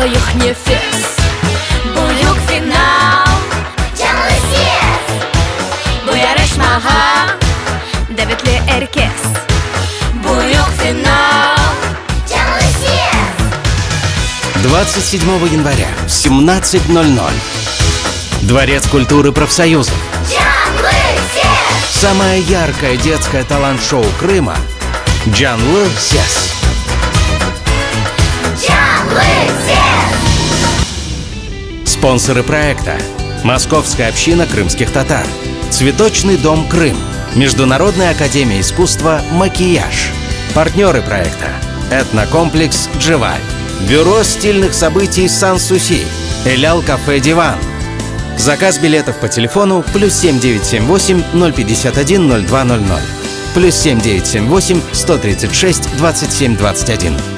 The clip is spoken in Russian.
але їхній фікс. Буюк фінал, Canlı ses. bu yarışmağa David'li herkes. Буюк фінал. Canlı ses. 27 января в 17:00. Дворец культуры профсоюзов. Canlı ses. Самое яркое детское талант-шоу Крыма «Canlı Ses». Canlı ses. Спонсоры проекта: Московская община крымских татар, Цветочный дом Крым, Международная академия искусства «Макияж». Партнеры проекта: Этнокомплекс «Джеваль», Бюро стильных событий «Сан-Суси», Элял кафе «Диван». Заказ билетов по телефону +7 978 051 0200, +7 978 136 27 21.